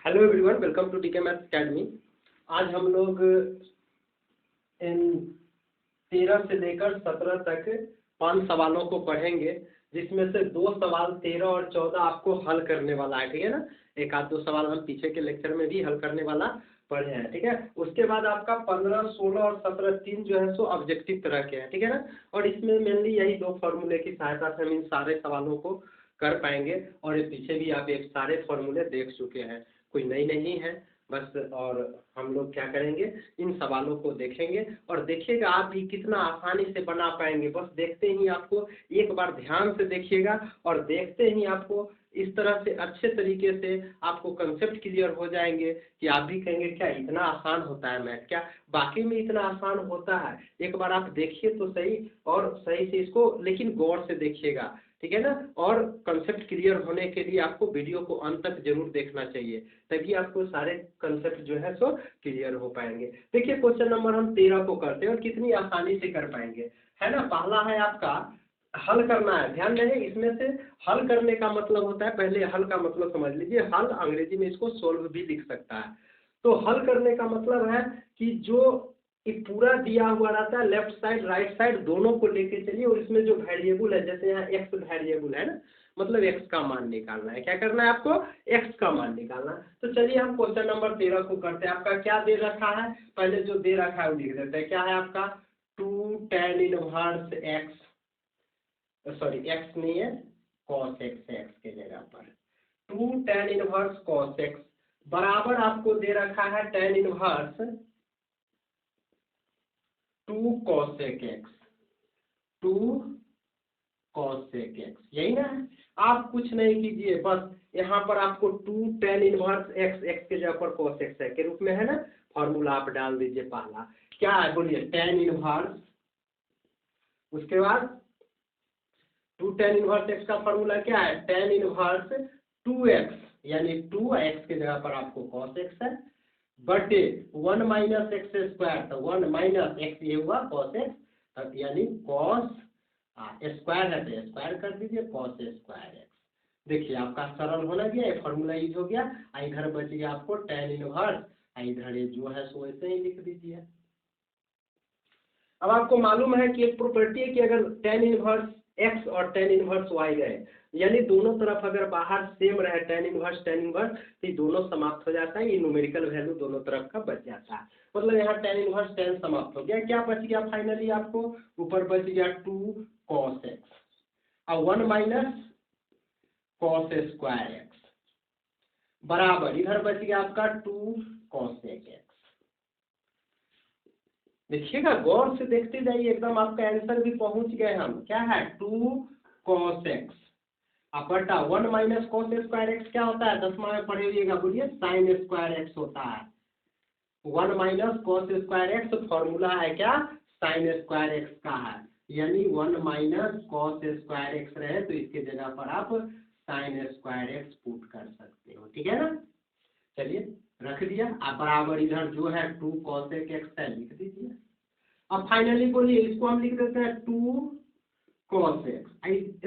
Hello everyone, welcome to टीके maths academy. आज हम लोग इन 13 से लेकर 17 तक 5 सवालों को पढ़ेंगे, जिसमें से 2 सवाल 13 और 14 आपको हल करने वाला है। ठीक है ना। एक आध 2 सवाल हम पीछे के लेक्चर में भी हल करने वाला पढ़े हैं। ठीक है। उसके बाद आपका 15, 16 और 17 तीन जो है सो ऑब्जेक्टिव तरह के हैं। ठीक है ना। और इसमें मेनली यही 2 फॉर्मूले की सहायता से हम इन सारे सवालों को कर पाएंगे। और पीछे भी आप एक सारे फॉर्मूले देख चुके हैं, कोई नई नहीं है बस। और हम लोग क्या करेंगे, इन सवालों को देखेंगे और देखिएगा आप भी कितना आसानी से बना पाएंगे। बस देखते ही आपको एक बार ध्यान से देखिएगा और देखते ही आपको इस तरह से अच्छे तरीके से आपको कंसेप्ट क्लियर हो जाएंगे कि आप भी कहेंगे क्या इतना आसान होता है मैथ, क्या बाकी में इतना आसान होता है। एक बार आप देखिए तो सही, और सही से इसको लेकिन गौर से देखिएगा। ठीक है ना। और कंसेप्ट क्लियर होने के लिए आपको वीडियो को अंत तक जरूर देखना चाहिए, तभी आपको सारे कंसेप्ट जो है सो क्लियर हो पाएंगे। देखिए क्वेश्चन नंबर हम 13 को करते हैं और कितनी आसानी से कर पाएंगे, है ना। पहला है आपका हल करना है। ध्यान रहे, इसमें से हल करने का मतलब होता है, पहले हल का मतलब समझ लीजिए। हल अंग्रेजी में इसको सोल्व भी लिख सकता है। तो हल करने का मतलब है कि जो ये पूरा दिया हुआ रहता है, लेफ्ट साइड राइट साइड दोनों को लेके चलिए, और इसमें जो वेरिएबल है, जैसे यहाँ एक्स वेरिएबल है ना, मतलब एक्स का मान निकालना है। क्या करना है आपको, एक्स का मान निकालना है। तो चलिए हम क्वेश्चन नंबर 13 को करते हैं। आपका क्या दे रखा है, पहले जो दे रखा है वो लिख देते हैं। क्या है आपका 2 tan inverse x, sorry x नहीं है, कॉस एक्स है एक्स के जगह पर। 2 tan इनवर्स कॉस एक्स बराबर आपको दे रखा है tan inverse 2 cosec x, 2 cosec x, यही ना है। आप कुछ नहीं कीजिए, बस यहाँ पर आपको 2 tan इनवर्स x, x के जगह पर cos x है के रूप में है ना, फॉर्मूला आप डाल दीजिए। पहला क्या है बोलिए, tan इनवर्स, उसके बाद 2 tan इनवर्स x का फॉर्मूला क्या है, tan इनवर्स 2x, यानी 2x के जगह पर आपको cos x है, बटे 1 माइनस एक्स स्क्वायर, तो 1 माइनस एक्स ये हुआ cos x, यानी cos स्क्वायर है तो स्क्वायर कर दीजिए, cos स्क्वायर एक्स। देखिए आपका सरल होना गया, ये फॉर्मूला यूज हो गया। इधर बच गया आपको tan इनवर्स, इधर ये जो है सो वैसे ही लिख दीजिए। अब आपको मालूम है कि एक प्रॉपर्टी है कि अगर tan इनवर्स x और tan इनवर्स y गए, यानी दोनों तरफ अगर बाहर सेम रहे tan इनवर्स तो ये दोनों समाप्त हो जाता है, ये न्यूमेरिकल वैल्यू दोनों तरफ का बच जाता है। मतलब यहाँ tan इनवर्स tan समाप्त हो गया, क्या बच गया फाइनली आपको, ऊपर बच गया 2 cos x और 1 माइनस cos स्क्वायर x बराबर इधर बच गया आपका 2 cosec x। देखिएगा गौर से देखते जाइए, एकदम आपका आंसर भी पहुंच गए हम। क्या है 2 cos x बटा 1 माइनस cos स्क्वायर एक्स क्या होता है, 10वां में पढ़े हुएगा, बोलिए sin स्क्वायर एक्स होता है। 1 minus cos square x formula है क्या, sin स्क्वायर एक्स का है, यानी 1 माइनस cos स्क्वायर एक्स रहे तो इसके जगह पर आप sin स्क्वायर एक्स पुट कर सकते हो। ठीक है ना। चलिए रख दिया, आप बराबर इधर जो है 2 cosec x है लिख दीजिए। अब फाइनली बोलिए इसको हम लिख देते हैं 2 cos x,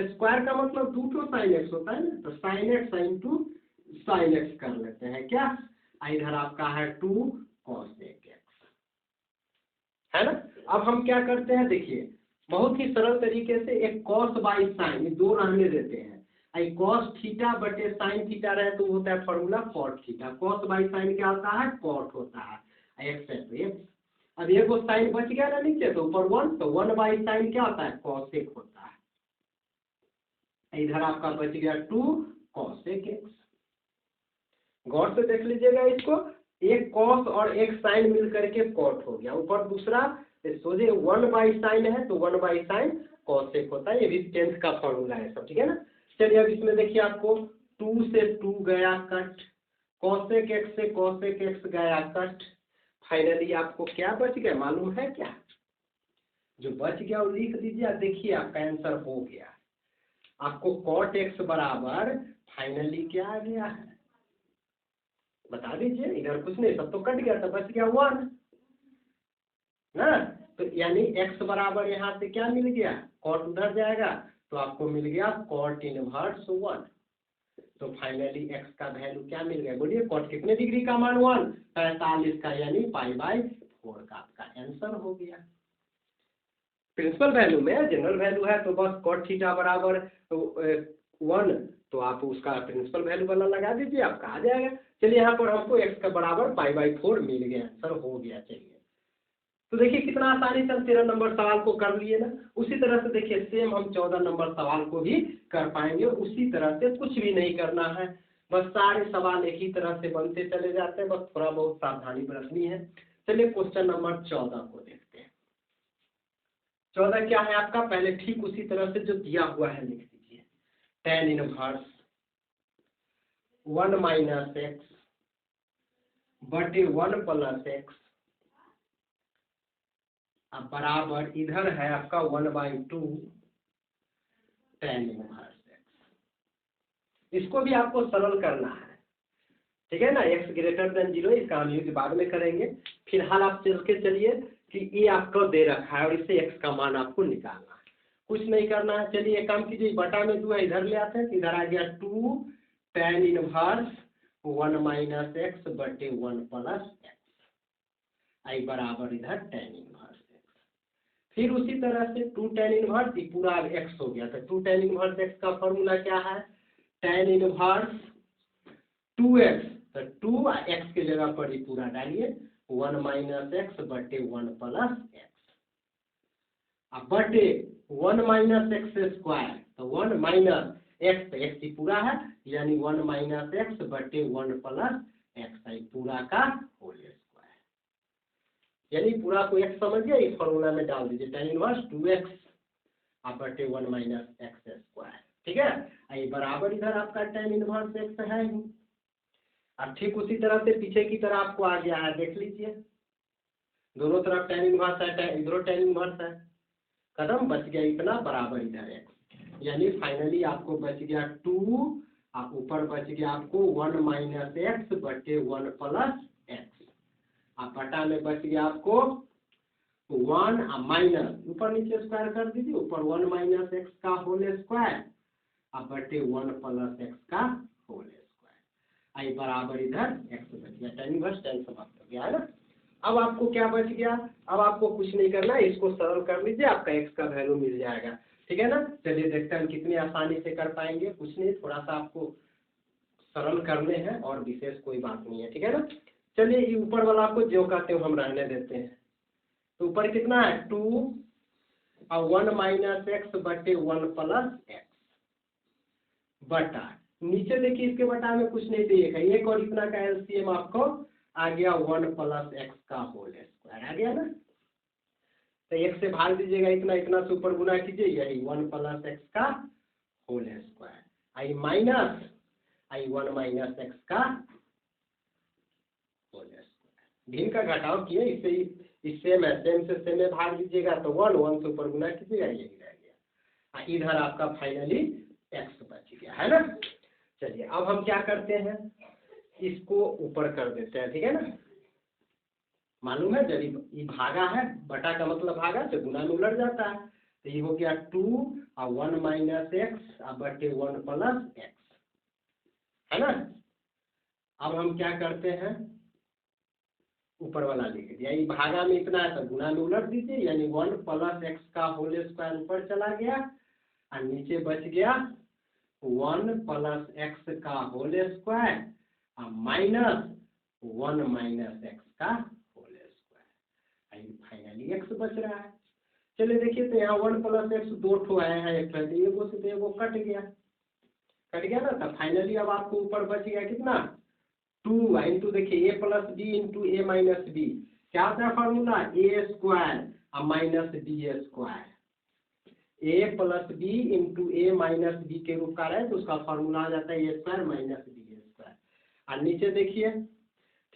स्क्वायर का मतलब 2 तो sin x होता है ना, तो sin x into sin x कर लेते हैं क्या, इधर आपका है 2 cosec x, है ना। अब हम क्या करते हैं, देखिए बहुत ही सरल तरीके से एक cos बाई sin, ये दो रहने देते हैं। cos थीटा बटे sin थीटा रहे तो होता है formula cot theta, cos by sin क्या होता है, cot होता है, x है तो x। अब ये को साइन बच गया ना नीचे, तो ऊपर 1, तो 1 बाई साइन क्या होता है, cosec होता है। इधर आपका बच गया 2 cosec x। गौर से देख लीजिएगा इसको, एक cos और एक साइन मिल करके cot हो गया, ऊपर दूसरा सोचे 1 बाई साइन है तो 1 बाई साइन cosec होता है। ये भी 10th का फॉर्मूला है सब, ठीक है ना। चलिए अब इसमें देखिए आपको 2 से 2 गया कट, cosec x से cosec x गया कट, फाइनली आपको क्या बच गया मालूम है क्या, जो बच गया वो लिख दीजिए। देखिए आपका आंसर हो गया, आपको cot x बराबर फाइनली क्या आ गया है, बता दीजिए। इधर कुछ नहीं, सब तो कट गया, तो बच गया 1 ना, तो यानी x बराबर यहाँ से क्या मिल गया, cot उधर जाएगा तो आपको मिल गया cot इनवर्स 1। तो फाइनली x का वैल्यू क्या मिल गया बोलिए, कॉट कितने डिग्री का मान 1, 45 का, यानी π/4 का आपका आंसर हो गया। प्रिंसिपल वैल्यू में जनरल वैल्यू है तो बस कॉट थीटा बराबर 1, तो आप उसका प्रिंसिपल वैल्यू वाला लगा दीजिए, आपका आ जाएगा। चलिए यहाँ पर हमको x का बराबर π/4 मिल गया, आंसर हो गया। चलिए तो देखिए कितना आसानी से हम 13 नंबर सवाल को कर लिए ना। उसी तरह से देखिए सेम हम 14 नंबर सवाल को भी कर पाएंगे। उसी तरह से कुछ भी नहीं करना है, बस सारे सवाल एक ही तरह से बनते चले जाते हैं, बस थोड़ा बहुत सावधानी बरतनी है। चलिए क्वेश्चन नंबर 14 को देखते हैं। 14 क्या है आपका, पहले ठीक उसी तरह से जो दिया हुआ है लिख दीजिए। tan इनवर्स 1 - x बटे 1 + x अब बराबर इधर है आपका 1/2 tan इनवर्स x। इसको भी आपको सरल करना है, ठीक है ना। x > 0, इसका हम यूज बाद में करेंगे। फिलहाल आप चल के चलिए कि ये आपको दे रखा है और इससे x का मान आपको निकालना है, कुछ नहीं करना है। चलिए एक काम कीजिए, बटा में 2 है, इधर ले आते हैं, इधर आ गया 2 tan इनवर्स 1 - x बटे 1 + x आई बराबर इधर tan इनवर्स। फिर उसी तरह से 2 tan इनवर्स पूरा x हो गया, तो 2 tan इनवर्स x का फॉर्मूला क्या है, tan इनवर्स 2x, तो 2 x की जगह पर ही पूरा डालिए 1 - x बटे 1 + x अब बटे 1 - x², तो 1 - x, तो x ही पूरा है, यानी 1 - x बटे 1 + x आई पूरा का होल स्क्वायर, यानी पूरा को x समझ गया, इस फॉर्मूला में डाल दीजिए tan इनवर्स 2x बटे 1 - x², ठीक है। आई बराबर इधर आपका tan इनवर्स x है ही। अब ठीक उसी तरह से पीछे की तरह आपको आ गया है, देख लीजिए दोनों तरफ tan इनवर्स है, इधर tan इनवर्स है, कदम बच गया इतना बराबर इधर x, यानी फाइनली आपको बच गया 2 और ऊपर बच गया आपको 1 - x बटे 1 + x, आप बटा में बच गया आपको 1 माइनस, ऊपर नीचे स्क्वायर कर दीजिए, ऊपर 1 - x का होल स्क्वायर अब बटे 1 + x का होल स्क्वायर आई बराबर इधर x बच गया, tan इनवर्स tan समाप्त हो गया है ना। अब आपको क्या बच गया, अब आपको कुछ नहीं करना है, इसको सरल कर लीजिए, आपका x का वैल्यू मिल जाएगा, ठीक है ना। चलिए देखते हैं कितनी आसानी से कर पाएंगे। कुछ नहीं, थोड़ा सा आपको सरल करने हैं और विशेष कोई बात नहीं है, ठीक है ना। चलिए ये ऊपर वाला आपको जो कहते हो हम रहने देते हैं, तो ऊपर कितना है 2 और 1 - x बटे 1 + x बटा, नीचे देखिए इसके बटा में कुछ नहीं दिएगा, एक और इतना का एलसीएम आपको आ गया 1 + x का होल स्क्वायर आ गया ना। तो x से भाग दीजिएगा, इतना इतना से ऊपर गुना कीजिए, यही 1 + x का होल स्क्वायर आई माइनस आई 1 - x का होल स्क्वायर, भिन्न का घटाव किए, इससे मैं सेम से सेम में भाग दीजिएगा, तो 1 से ऊपर गुना कीजिएगा, यही रह गया। इधर आपका फाइनली x बच गया है ना। चलिए अब हम क्या करते हैं, इसको ऊपर कर देते हैं, ठीक है ना। मालूम है जब ये भागा है, बटा का मतलब भागा तो गुना में उलट जाता है, तो ये हो गया 2 और 1 - x बटे 1 + x है ना। अब हम क्या करते हैं, ऊपर वाला लिख दिया, ये भागा में इतना है तो गुना में उलट दीजिए, यानी 1 + x का होल स्क्वायर ऊपर चला गया और नीचे बच गया 1 + x का होल स्क्वायर माइनस 1 - x का होल स्क्वायर, फाइनली x बच रहा है। चलिए देखिए, तो यहाँ 1 + x 2 ठो आए हैं, एक एगो से तो एगो कट गया ना, तो फाइनली अब आपको ऊपर बच गया कितना 2 इंटू, देखिए a + b into a - b, क्या होता है formula, a² minus b², a + b into a - b के रूप का रहे तो उसका फॉर्मूला आ जाता है a² - b²। और नीचे देखिए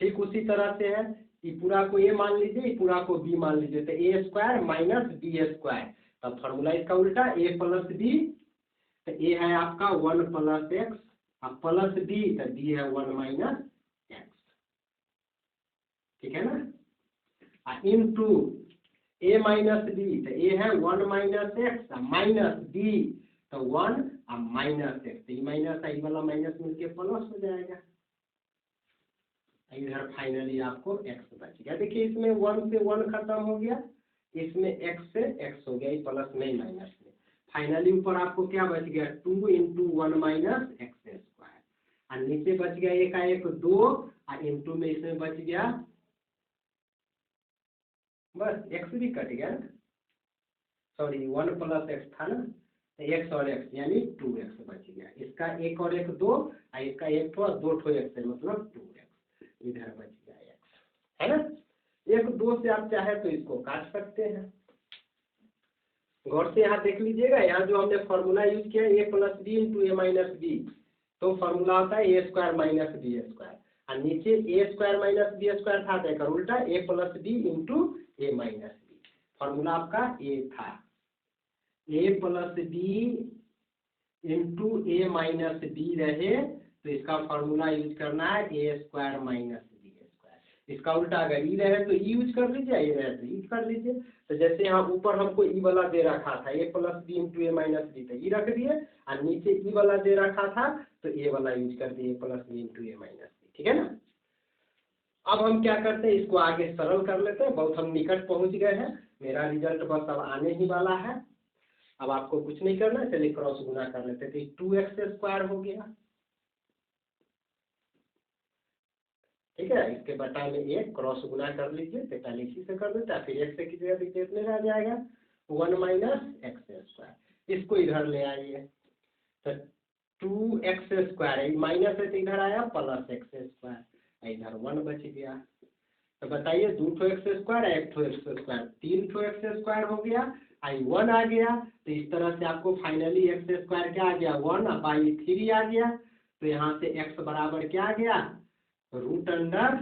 ठीक उसी तरह से है, ये पूरा को a मान लीजिए, ये पूरा को b मान लीजिए, तो a² - b², तब फॉर्मूला इसका उल्टा a + b, तो a है आपका 1 + x और प्लस b, तो b है 1 - x, ठीक है ना। इंटू a - b, तो a है 1 - x माइनस b, तो 1 अब माइनस एक्स, ई माइनस आई वाला माइनस मिलके प्लस हो जाएगा, इधर फाइनली आपको एक्स बच गया। देखिए इसमें 1 से 1 खत्म हो गया, इसमें एक्स से एक्स हो गया, ये प्लस में माइनस में, फाइनली ऊपर आपको क्या बच गया 2 इंटू 1 माइनस एक्स स्क्वायर, और नीचे बच गया एक का एक 2 और इंटू में इसमें बच गया बस एक्स भी कट गया, सॉरी 1 प्लस एक्स था ना, एक्स और एक्स यानी 2x बच गया, इसका एक और एक 2 और इसका एक और 2 ठो एक्स है मतलब 2x, इधर बच गया x, है ना। 1 2 से आप चाहे तो इसको काट सकते हैं। गौर से यहाँ देख लीजिएगा, यहाँ जो हमने फॉर्मूला यूज किया है a plus B into A minus B, तो फॉर्मूला होता है A square minus B square, और नीचे A square minus B square था, देखकर उल्टा A plus B into A minus B, formula आपका ए था A plus B into A minus B रहे तो इसका फॉर्मूला यूज करना है A square minus B square, इसका उल्टा अगर ई रहे तो ई यूज कर लीजिए, ये रहे तो यूज कर लीजिए। तो जैसे यहाँ ऊपर हमको ई वाला दे रखा था A plus B into A minus B, तो ई रख दिए, और नीचे ई वाला दे रखा था तो ए वाला यूज कर दिए plus B into A minus B, ठीक है ना। अब हम क्या करते हैं, इसको आगे सरल कर लेते हैं, बहुत हम निकट पहुंच गए हैं, मेरा रिजल्ट बस अब आने ही वाला है, अब आपको कुछ नहीं करना, चलिए क्रॉस गुना कर लेते हैं, तो 2x स्क्वायर हो गया, ठीक है, इसके बटा में एक क्रॉस गुना कर लीजिए, 43 से कर देता है, फिर x से कीजिएगा तो कितने रह जाएगा 1 माइनस एक्स स्क्वायर, इसको इधर ले आइए, तो 2x स्क्वायर है, माइनस है तो इधर आया प्लस एक्स स्क्वायर, इधर 1 बच गया। तो बताइए 2 ठो एक्स स्क्वायर, 1 ठो एक्स स्क्वायर, 3 ठो एक्स स्क्वायर हो गया, आई 1 आ गया, तो इस तरह से आपको फाइनली एक्स स्क्वायर क्या आ गया 1/3 आ गया, तो यहाँ से x बराबर क्या आ गया रूट अंडर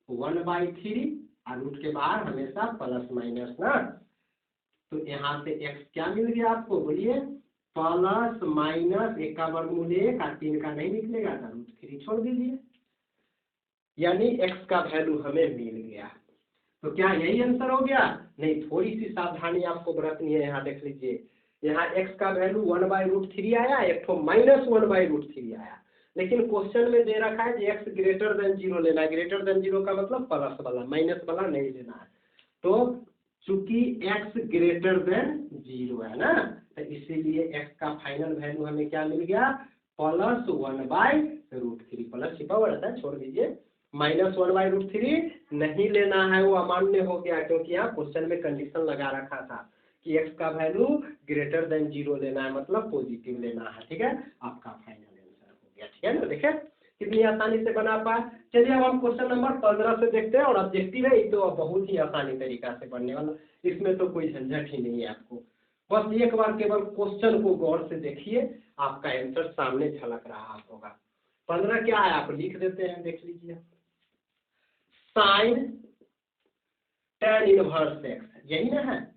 1/3, और रूट के बाहर हमेशा प्लस माइनस ना, तो यहाँ से x क्या मिल गया आपको बोलिए प्लस माइनस 1 का वर्गमूल 1 और 3 का नहीं निकलेगा तो √3 छोड़ दीजिए, यानी x का वैल्यू हमें मिल गया। तो क्या यही आंसर हो गया? नहीं, थोड़ी सी सावधानी आपको बरतनी है। यहाँ देख लीजिए, यहाँ x का वैल्यू 1/√3 आया, एक तो -1/√3 आया, लेकिन क्वेश्चन में दे रखा है कि x ग्रेटर देन 0 लेना है। ग्रेटर देन 0 का मतलब प्लस वाला, माइनस वाला नहीं लेना है। तो चूंकि x ग्रेटर देन 0 है ना, तो इसीलिए x का फाइनल वैल्यू हमें क्या मिल गया +1/√3, प्लस छिपा हुआ रहता है छोड़ दीजिए, -1/√3 नहीं लेना है, वो अमान्य हो गया, क्योंकि यहाँ क्वेश्चन में कंडीशन लगा रखा था कि x का वैल्यू ग्रेटर देन 0 लेना है, मतलब पॉजिटिव लेना है, ठीक है। आपका फाइनल आंसर हो गया, ठीक है ना। देखिए कितनी आसानी से बना पाए। चलिए अब हम क्वेश्चन नंबर 15 से देखते हैं, और ऑब्जेक्टिव है, ये तो बहुत ही आसानी तरीका से बनने वाला, इसमें तो कोई झंझट ही नहीं है। आपको बस एक बार केवल क्वेश्चन को गौर से देखिए, आपका आंसर सामने झलक रहा होगा। 15 क्या है आप लिख देते हैं, देख लीजिए, साइन tan इनवर्स x, यही ना है।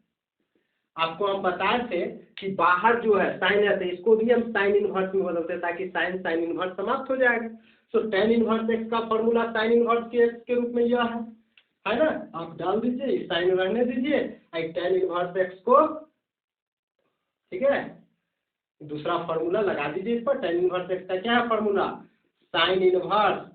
आपको हम बताए थे कि बाहर जो है साइन है, तो इसको भी हम साइन इनवर्स में बदलते हैं, ताकि साइन इनवर्स समाप्त हो जाएगा। तो tan इनवर्स x का फॉर्मूला साइन इनवर्स x के रूप में यह है ना, आप डाल दीजिए, साइन रहने दीजिए, tan इनवर्स x को, ठीक है, दूसरा फॉर्मूला लगा दीजिए इस पर। tan इनवर्स x का क्या है फॉर्मूला, साइन इनवर्स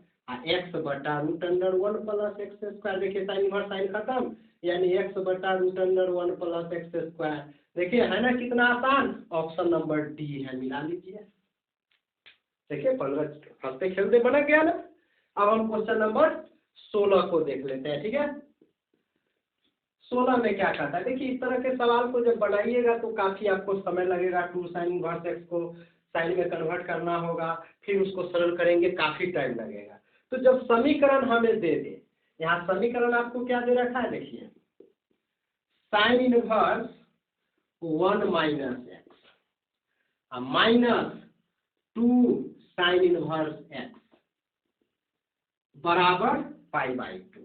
x बटा √1 प्लस एक्स स्क्वायर। देखिए साइन इनवर्स साइन खत्म, यानी x बटा √1 प्लस एक्स स्क्वायर। देखिए है ना कितना आसान, ऑप्शन नंबर डी है, मिला लीजिए। देखिए 15 हंसते खेलते बना गया ना। अब हम क्वेश्चन नंबर 16 को देख लेते हैं, ठीक है। 16 में क्या कहता है, देखिए इस तरह के सवाल को जब बनाइएगा तो काफी आपको समय लगेगा। 2 साइन इनवर्स एक्स को साइन में कन्वर्ट करना होगा, फिर उसको सरल करेंगे, काफी टाइम लगेगा। तो जब समीकरण हमें दे दे, यहाँ समीकरण आपको क्या दे रखा है, देखिए sine inverse 1 minus x -2 sine inverse x बराबर π/2।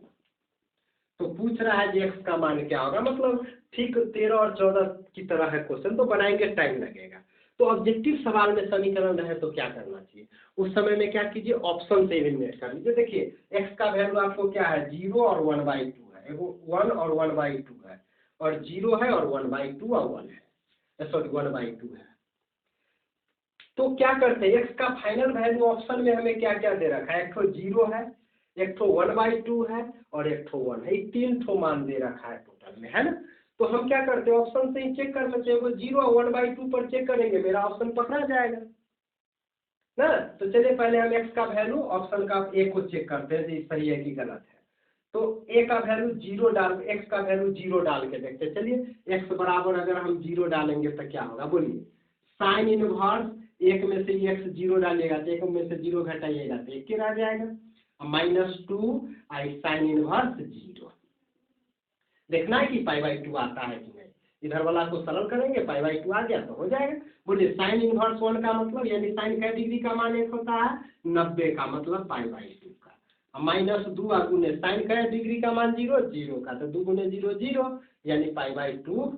तो पूछ रहा है कि x का मान क्या होगा, मतलब ठीक 13 और 14 की तरह है क्वेश्चन, तो बनाएंगे टाइम लगेगा। तो ऑब्जेक्टिव सवाल में समीकरण रहे तो क्या करना चाहिए, उस समय में क्या कीजिए, ऑप्शन से एलिमिनेट कर लीजिए। देखिए x का वैल्यू आपको क्या है 0 और 1/2 है, 1 और 1/2 है, और 0 है और 1/2 और 1 है, सॉरी 1/2 है। तो क्या करते हैं, एक्स का फाइनल वैल्यू ऑप्शन में हमें क्या क्या दे रखा है, एक तो 0 है, एक तो 1/2 है और एक तो 1 है, 3 ठो मान दे रखा है टोटल में, है ना। तो हम क्या करते हैं, ऑप्शन से ही चेक कर लेते हैं, वो 0 और 1/2 पर चेक करेंगे, मेरा ऑप्शन पकड़ा जाएगा ना। तो चलिए पहले हम एक्स का वैल्यू ऑप्शन का एक को चेक करते हैं कि सही है कि गलत है। तो ए का वैल्यू 0 डाल, एक्स का वैल्यू 0 डाल के देखते हैं। चलिए एक्स बराबर अगर हम 0 डालेंगे तो क्या होगा, बोलिए, साइन इनवर्स, एक में से एक्स 0 डालिएगा तो एक में से 0 घटाइएगा तो एक रह जाएगा, -2 आई साइन इनवर्स 0। देखना है कि π/2 आता है कि नहीं, इधर वाला को सरल करेंगे, π/2 आ गया तो हो जाएगा। बोलिए साइन इनवर्स 1 का मतलब, यानी साइन का डिग्री का मान 1 होता है, 90 का मतलब π/2 का, -2 गुने साइन का डिग्री का मान 0, 0 का तो 2 गुने 0 0, यानी π/2,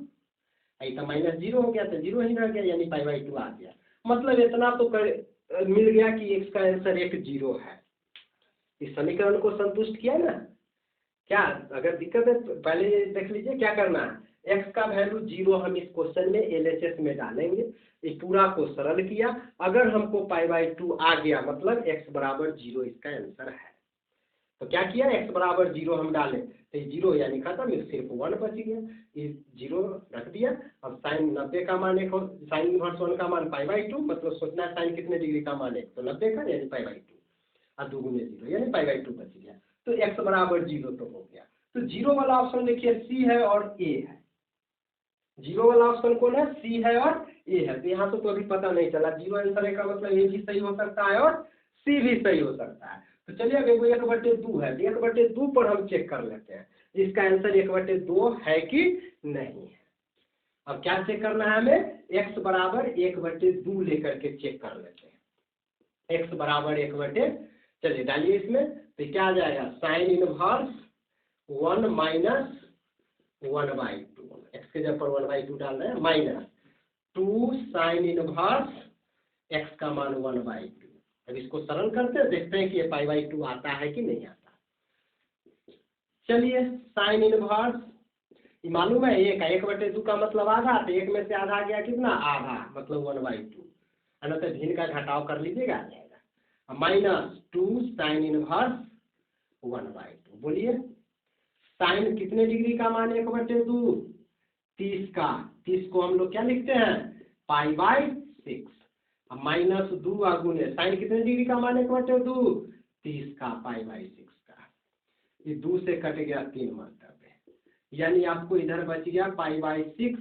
आई तो -0 हो गया तो 0 ही रह गया, यानी π/2 आ गया। मतलब इतना तो मिल गया कि एक्स का आंसर एक 0 है। इस समीकरण को संतुष्ट किया ना। क्या अगर दिक्कत है तो पहले देख लीजिए क्या करना है, एक्स का वैल्यू 0 हम इस क्वेश्चन में LHS में डालेंगे, इस पूरा को सरल किया, अगर हमको π/2 आ गया मतलब x बराबर 0 इसका आंसर है। तो क्या किया, x बराबर 0 हम डाले तो 0 यानी खत्म, सिर्फ 1 बच गया, इस 0 रख दिया। अब साइन 90 का मान एक, साइन इनवर्स 1 का मान π/2, मतलब सोचना है साइन कितने डिग्री का मान है, तो 90 का यानी π/2, और 2 गुने 0 यानी π/2 बच गया। तो x बराबर 0 तो हो गया। तो 0 वाला ऑप्शन देखिए सी है और ए है, 0 वाला ऑप्शन कौन है, सी है और ए है। तो यहाँ तो अभी पता नहीं चला, 0 आंसर है का मतलब ए भी सही हो सकता है और सी भी सही हो सकता है। तो चलिए अब 1/2 है, 1/2 पर हम चेक कर लेते हैं इसका आंसर 1/2 है कि नहीं है। अब क्या चेक करना है हमें, x बराबर 1/2 लेकर के चेक कर लेते हैं, x बराबर 1/, चलिए डालिए इसमें, तो क्या आ जाएगा, साइन इनवर्स 1 माइनस 1/2, एक्स के जगह पर 1/2 डाल रहे हैं, -2 साइन इनवर्स एक्स का मान 1/2। अब इसको सरल करते हैं, देखते हैं कि ये π/2 आता है कि नहीं आता। चलिए साइन इनवर्स मालूम है, 1/2 का मतलब आधा, तो 1 में से आधा आ गया कितना, आधा, मतलब 1/2, है ना। तो भिन्न का घटाव कर लीजिएगा, आ जाएगा -2 साइन इनवर्स 1/2। बोलिए साइन कितने डिग्री का मान 1/2, 30 का, 30 को हम लोग क्या लिखते हैं, π/6, -2 गुने साइन कितने डिग्री का मान 1/2, 30 का, π/6 का, ये 2 से कट गया 3 मरतबे, यानी आपको इधर बच गया π/6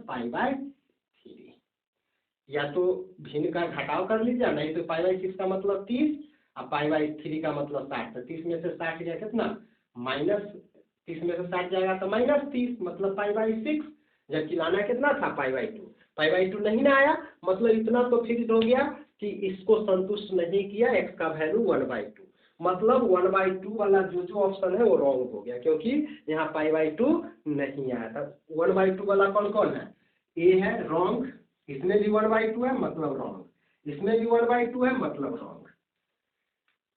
-π/3। या तो भिन्न का घटाव कर लीजिए, नहीं तो π/6 का मतलब 30 और π/3 का मतलब 60, तो 30 में से 60 गया कितना, -30 में से 60 जाएगा तो -30, मतलब π/6, जबकि लाना कितना था, π/2 नहीं ना आया, मतलब इतना तो फिक्स हो गया कि इसको संतुष्ट नहीं किया, x का वैल्यू 1/2, मतलब 1/2 वाला जो ऑप्शन है वो रॉन्ग हो गया, क्योंकि यहाँ π/2 नहीं आया था। 1/2 वाला कौन कौन है, ए है रॉन्ग, इसमें भी 1/2 है मतलब रॉन्ग, इसमें भी 1/2 है मतलब रॉन्ग,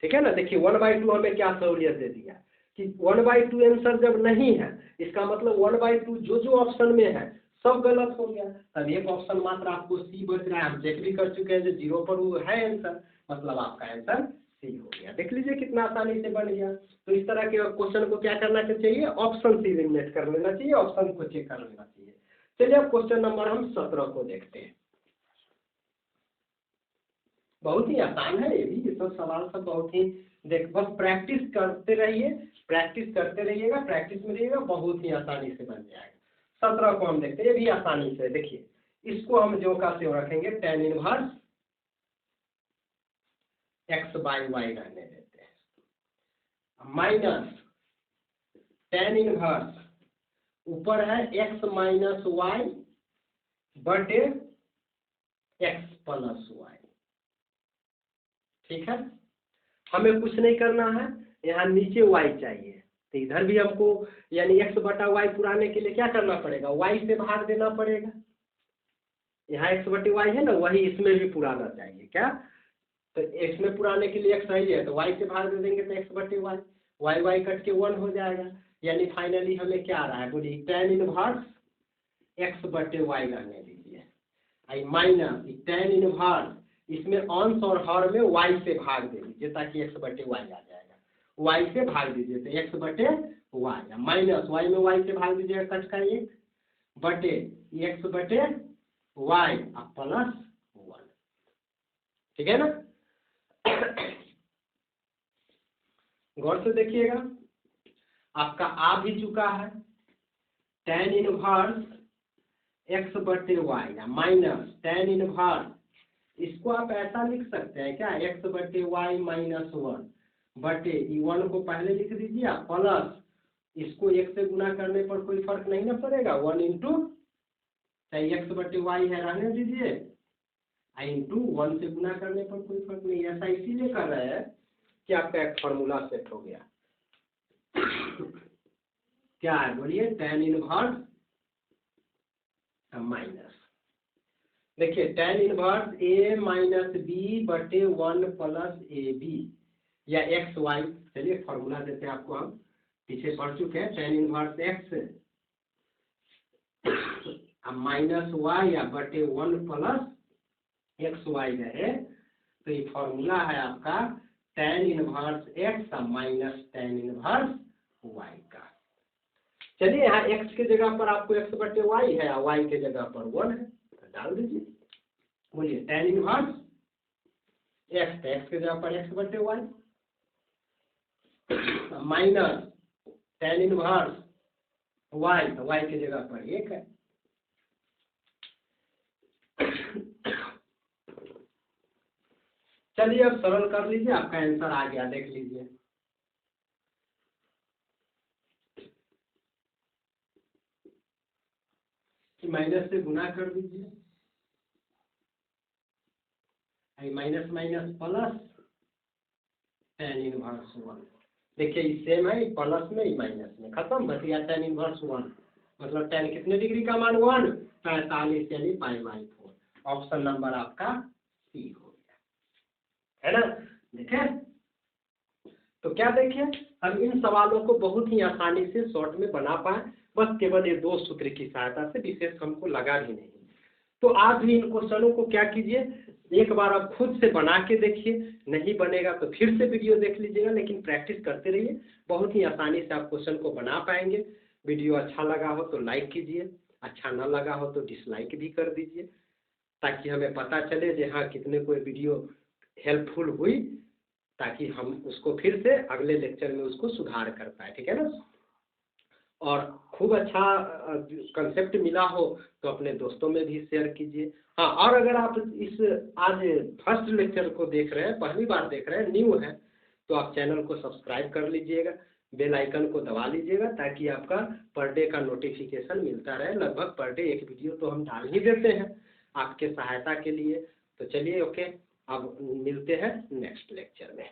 ठीक है ना। देखिए 1/2 हमें क्या सहूलियत दे दिया कि 1/2 आंसर जब नहीं है, इसका मतलब 1/2 जो ऑप्शन में है सब गलत हो गया। तब एक ऑप्शन मात्र आपको सी बच रहा है, हम चेक भी कर चुके हैं जो 0 पर वो है आंसर, मतलब आपका आंसर सी हो गया। देख लीजिए कितना आसानी से बन गया। तो इस तरह के क्वेश्चन को क्या करना चाहिए, ऑप्शन से एलिमिनेट कर लेना चाहिए, ऑप्शन को चेक कर लेना चाहिए। चलिए अब क्वेश्चन नंबर हम 17 को देखते हैं। बहुत ही आसान है ये भी, ये सब सवाल सब बहुत ही, देख बस प्रैक्टिस करते रहिए, प्रैक्टिस करते रहिएगा, प्रैक्टिस में रहिएगा, बहुत ही आसानी से बन जाएगा। 17 को हम देखते हैं, ये भी आसानी से, देखिए इसको हम जो का त्यों रखेंगे, tan इनवर्स x/y रहने देते हैं, माइनस tan इनवर्स ऊपर है x - y बटे x + y, ठीक है। हमें कुछ नहीं करना है, यहाँ नीचे y चाहिए, तो इधर भी हमको यानी x/y पुराने के लिए क्या करना पड़ेगा, y से भाग देना पड़ेगा। यहाँ x/y है ना, वही इसमें भी पुराना चाहिए क्या, तो इसमें पुराने के लिए x सही है तो y से भाग दे देंगे तो x/y, y कट के 1 हो जाएगा, यानी फाइनली हमें क्या आ रहा है, बोलिए tan इनवर्स x/y रहने दीजिए, आई माइनस tan इनवर्स इसमें अंश और हर में y से भाग दे दीजिए ताकि x बटे y आ जाएगा। y से भाग दीजिए तो x बटे y, माइनस y में y से भाग दीजिएगा कट का 1 बटे x बटे y प्लस 1। ठीक है ना? गौर से देखिएगा, आपका आ भी चुका है tan इनवर्स x बटे y माइनस tan इनवर्स, इसको आप ऐसा लिख सकते हैं क्या, x बटे y माइनस 1 बटे 1 को पहले लिख दीजिए प्लस इसको 1 से गुना करने पर कोई फर्क नहीं ना पड़ेगा, 1 इंटू चाहे x बटे y है रहने दीजिए, इंटू 1 से गुना करने पर कोई फर्क नहीं। ऐसा इसीलिए कर रहे हैं कि आपका एक फॉर्मूला सेट हो गया। क्या है बोलिए, tan इनवर्स माइनस, देखिए tan inverse a minus B बटे 1 प्लस ए बी या एक्स वाई, चलिए फॉर्मूला देते हैं आपको, हम पीछे पढ़ चुके हैं। tan inverse x minus Y या बटे 1 प्लस एक्स वाई है, तो ये फॉर्मूला है आपका tan inverse x minus tan inverse y का। चलिए यहाँ x के जगह पर आपको x बटे y है और y के जगह पर 1 है, तो डाल दीजिए। बोलिए tan इनवर्स x के जगह पर x बटे y minus tan inverse y, तो y के जगह पर 1 है। चलिए अब सरल कर लीजिए, आपका आंसर आ गया, देख लीजिए। माइनस से गुना कर दीजिए, minus minus plus tan inverse 1, देखिए ये सेम है, प्लस में ही माइनस में, खत्म, बच गया tan इनवर्स 1, मतलब tan कितने डिग्री का मान 1, 45 यानी π/4। ऑप्शन नंबर आपका सी हो गया, है ना? देखें तो क्या देखिए, हम इन सवालों को बहुत ही आसानी से शॉर्ट में बना पाए, बस केवल ये 2 सूत्र की सहायता से, विशेष हमको लगा भी नहीं। तो आप भी इन क्वेश्चनों को क्या कीजिए, एक बार आप खुद से बना के देखिए, नहीं बनेगा तो फिर से वीडियो देख लीजिएगा, लेकिन प्रैक्टिस करते रहिए, बहुत ही आसानी से आप क्वेश्चन को बना पाएंगे। वीडियो अच्छा लगा हो तो लाइक कीजिए, अच्छा ना लगा हो तो डिसलाइक भी कर दीजिए, ताकि हमें पता चले कि हाँ कितने कोई वीडियो हेल्पफुल हुई, ताकि हम उसको फिर से अगले लेक्चर में उसको सुधार कर पाए। ठीक है ना? और खूब अच्छा कंसेप्ट मिला हो तो अपने दोस्तों में भी शेयर कीजिए। हाँ, और अगर आप इस आज फर्स्ट लेक्चर को देख रहे हैं, पहली बार देख रहे हैं, न्यू है, तो आप चैनल को सब्सक्राइब कर लीजिएगा, बेल आइकन को दबा लीजिएगा, ताकि आपका पर डे का नोटिफिकेशन मिलता रहे। लगभग पर डे एक वीडियो तो हम डाल ही देते हैं आपके सहायता के लिए। तो चलिए ओके, अब मिलते हैं नेक्स्ट लेक्चर में।